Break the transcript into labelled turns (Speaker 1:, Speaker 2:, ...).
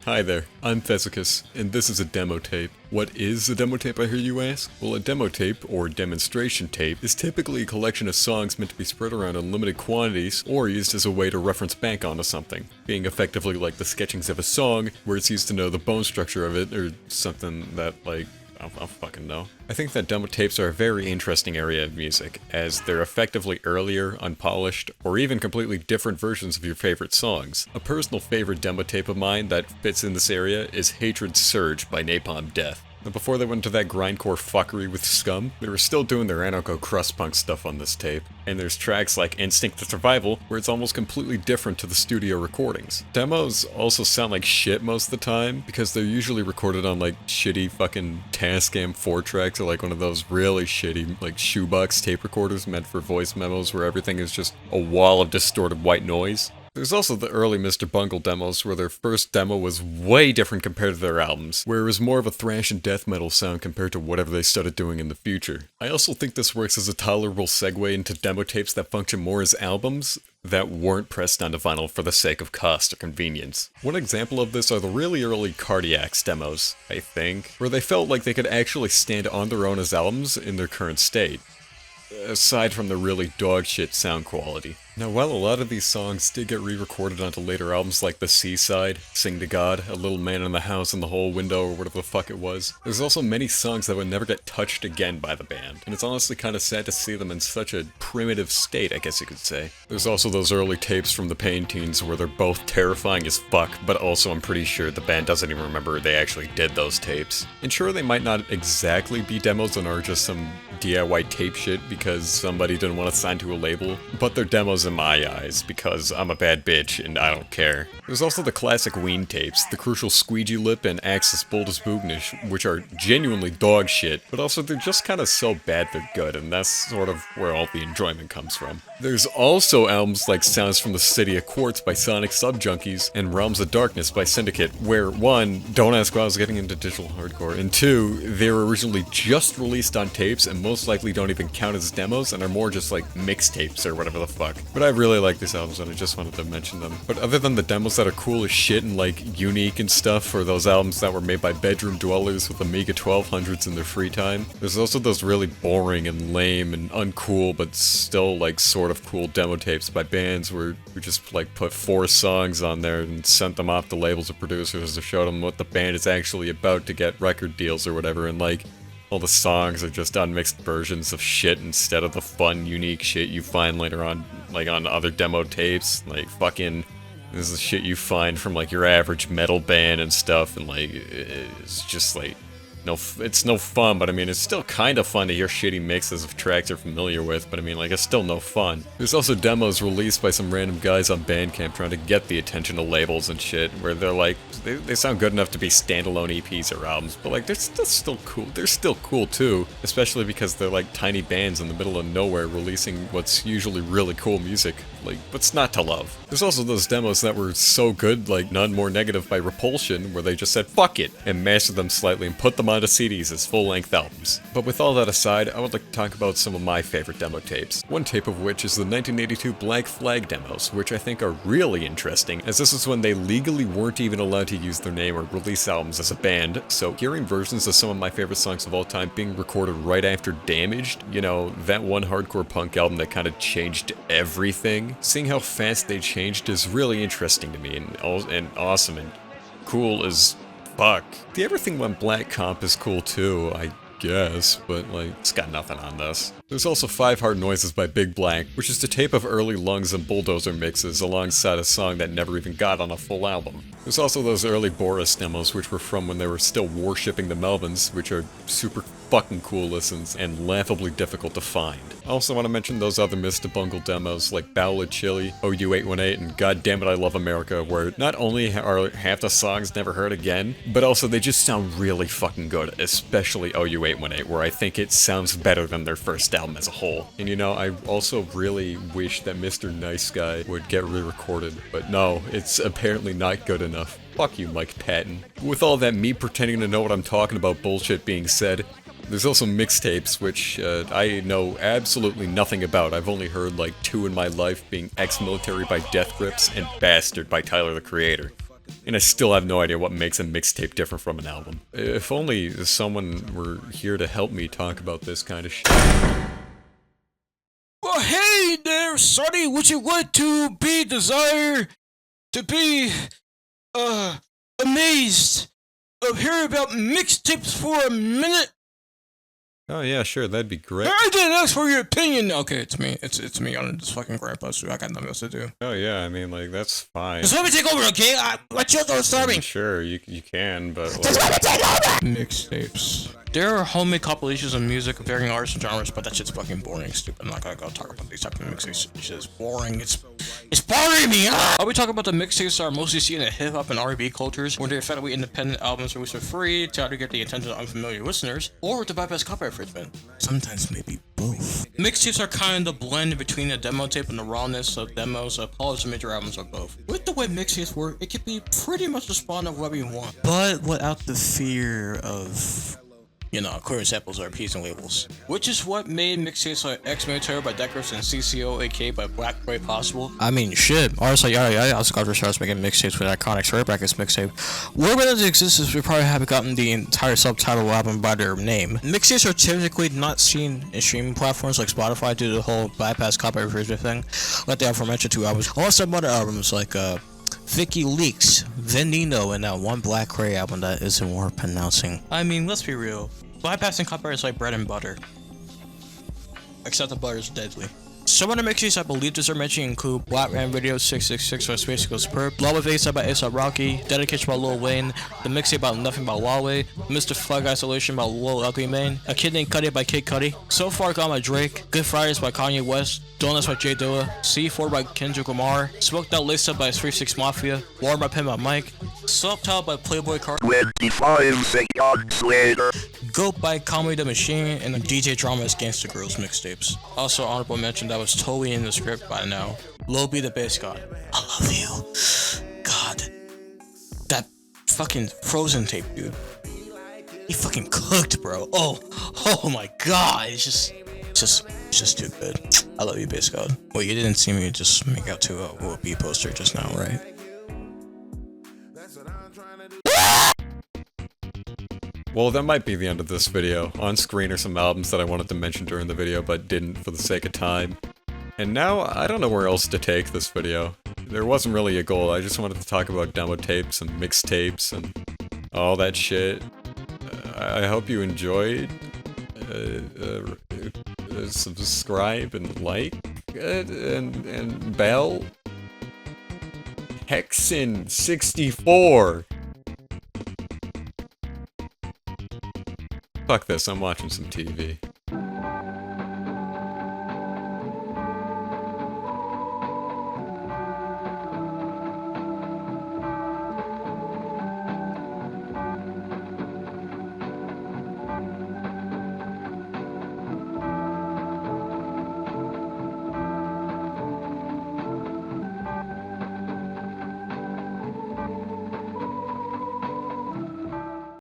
Speaker 1: Hi there, I'm fezzicus, and this is a demo tape. What is a demo tape, I hear you ask? Well, a demo tape, or demonstration tape, is typically a collection of songs meant to be spread around in limited quantities, or used as a way to reference back onto something, being effectively like the sketchings of a song, where it's used to know the bone structure of it, or something that, like, I don't fucking know. I think that demo tapes are a very interesting area of music, as they're effectively earlier, unpolished, or even completely different versions of your favorite songs. A personal favorite demo tape of mine that fits in this area is Hatred Surge by Napalm Death. Now, before they went to that grindcore fuckery with Scum, they were still doing their anarcho-crust punk stuff on this tape, and there's tracks like Instinct to Survival, where it's almost completely different to the studio recordings. Demos also sound like shit most of the time, because they're usually recorded on like shitty fucking Tascam 4-tracks, or like one of those really shitty like shoebox tape recorders meant for voice memos where everything is just a wall of distorted white noise. There's also the early Mr. Bungle demos, where their first demo was way different compared to their albums, where it was more of a thrash and death metal sound compared to whatever they started doing in the future. I also think this works as a tolerable segue into demo tapes that function more as albums that weren't pressed onto vinyl for the sake of cost or convenience. One example of this are the really early Cardiacs demos, I think, where they felt like they could actually stand on their own as albums in their current state, aside from the really dogshit sound quality. Now, while a lot of these songs did get re-recorded onto later albums like The Seaside, Sing to God, A Little Man in the House in the Whole Window, or whatever the fuck it was, there's also many songs that would never get touched again by the band, and it's honestly kind of sad to see them in such a primitive state, I guess you could say. There's also those early tapes from the Pain Teens where they're both terrifying as fuck, but also I'm pretty sure the band doesn't even remember they actually did those tapes. And sure, they might not exactly be demos and are just some DIY tape shit because somebody didn't want to sign to a label, but they're demos in my eyes, because I'm a bad bitch and I don't care. There's also the classic Ween tapes, the Crucial Squeegee Lip and Axis Boldest Boognish, which are genuinely dog shit, but also they're just kind of so bad they're good, and that's sort of where all the enjoyment comes from. There's also albums like Sounds from the City of Quartz by Sonic Subjunkies and Realms of Darkness by Syndicate, where one, don't ask why I was getting into digital hardcore, and two, they were originally just released on tapes and most likely don't even count as demos and are more just like mixtapes or whatever the fuck. But I really like these albums and I just wanted to mention them. But other than the demos that are cool as shit and like unique and stuff, or those albums that were made by bedroom dwellers with Amiga 1200s in their free time, there's also those really boring and lame and uncool but still like sort of cool demo tapes by bands where we just like put 4 songs on there and sent them off to labels or producers to show them what the band is actually about to get record deals or whatever, and like all the songs are just unmixed versions of shit instead of the fun, unique shit you find later on, like on other demo tapes. Like fucking, this is shit you find from like your average metal band and stuff, and like it's just like it's no fun, but I mean, it's still kind of fun to hear shitty mixes of tracks you're familiar with, but I mean, like, it's still no fun. There's also demos released by some random guys on Bandcamp trying to get the attention of labels and shit, where they're like, they sound good enough to be standalone EPs or albums, but like, they're still cool. They're still cool too, especially because they're like tiny bands in the middle of nowhere releasing what's usually really cool music. Like, what's not to love? There's also those demos that were so good, like None More Negative by Repulsion, where they just said, fuck it, and mastered them slightly and put them onto CDs as full-length albums. But with all that aside, I would like to talk about some of my favorite demo tapes. One tape of which is the 1982 Black Flag demos, which I think are really interesting, as this is when they legally weren't even allowed to use their name or release albums as a band, so hearing versions of some of my favorite songs of all time being recorded right after Damaged, you know, that one hardcore punk album that kind of changed everything, seeing how fast they changed is really interesting to me, and awesome and cool as fuck. The Everything Went Black comp is cool too, I guess, but like, it's got nothing on this. There's also 5 Hard Noises by Big Black, which is the tape of early Lungs and Bulldozer mixes alongside a song that never even got on a full album. There's also those early Boris demos, which were from when they were still worshipping the Melvins, which are super fucking cool listens and laughably difficult to find. I also want to mention those other Mr. Bungle demos like Ballad Chili, OU818, and God Damn It I Love America, where not only are half the songs never heard again, but also they just sound really fucking good, especially OU818, where I think it sounds better than their first album as a whole. And you know, I also really wish that Mr. Nice Guy would get re-recorded, but no, it's apparently not good enough. Fuck you, Mike Patton. With all that me pretending to know what I'm talking about bullshit being said, there's also mixtapes, which I know absolutely nothing about. I've only heard like 2 in my life, being Ex-Military by Death Grips and Bastard by Tyler the Creator. And I still have no idea what makes a mixtape different from an album. If only someone were here to help me talk about this kind of shit.
Speaker 2: Well, hey there, Sonny, would you like to be amazed of hearing about mixtapes for a minute?
Speaker 1: Oh yeah, sure, that'd be great.
Speaker 2: I didn't ask for your opinion. Okay, it's me. It's me on this fucking grandpa suit. I got nothing else to do.
Speaker 1: Oh yeah, I mean, like, that's fine.
Speaker 2: Just let me take over, okay? My children are starving.
Speaker 1: Sure, you can, but...
Speaker 2: Just let me take over! Mixtapes. There are homemade compilations of music of varying artists and genres, but that shit's fucking boring and stupid. I'm not gonna go talk about these types of mixtapes. It's just boring. It's bothering me. I'll be talking about the mixtapes that are mostly seen in hip-hop and R&B cultures, where they're effectively independent albums released for free to either get the attention of unfamiliar listeners, or to bypass copyright infringement. Sometimes maybe both. Mixtapes are kind of the blend between a demo tape and the rawness of demos, polished major albums, or both. With the way mixtapes work, it can be pretty much the spawn of what we want, but without the fear of, you know, clearing samples or appeasing labels. Which is what made mixtapes like Ex-Military by Dickriders and CUNTHOE by Kray possible. I mean, shit, artists like YAYAYI also got started making mixtapes with iconic Shredder Brackets mixtape. Where it doesn't exist is we probably haven't gotten the entire subtitle album by their name. Mixtapes are typically not seen in streaming platforms like Spotify due to the whole bypass copyright infringement thing, like the aforementioned 2 albums. Unless some other albums like Vicky Leaks, Veneno, and that one Black Kray album that isn't worth pronouncing. I mean, let's be real. Bypassing copyright is like bread and butter. Except the butter is deadly. Some other mixtapes I believe deserve mention include Black Man Radio 666 by SpaceGhostPurrp, Love with A$AP by A$AP Rocky, Dedication by Lil Ween, The Mixtape about Nothing by Huawei, Mr. Flag Isolation by Lil Ugly Mane, A Kid Named Cudi by Kid Cudi, So Far Gone by Drake, Good Fridays by Kanye West, Donuts by J Dilla, C4 by Kendrick Lamar, Smoked Out Laced Up by 3-6 Mafia, War by Pimp by Mike, Subtitled by Playboy Cardi,
Speaker 3: 25 seconds later.
Speaker 2: Goat by Comedy the Machine, and the DJ Drama's Gangsta Girls mixtapes. Also honorable mention that was totally in the script by now. Lil B the bass god. I love you. God. That fucking Frozen tape, dude. He fucking cooked, bro. Oh my god. It's just too good. I love you, bass god. Well, you didn't see me just make out to a Lil B poster just now, right?
Speaker 1: Well, that might be the end of this video. On screen are some albums that I wanted to mention during the video, but didn't for the sake of time. And now, I don't know where else to take this video. There wasn't really a goal, I just wanted to talk about demo tapes and mixtapes and all that shit. I hope you enjoyed. Subscribe and like, and bell. Hexen64! Fuck this, I'm watching some TV.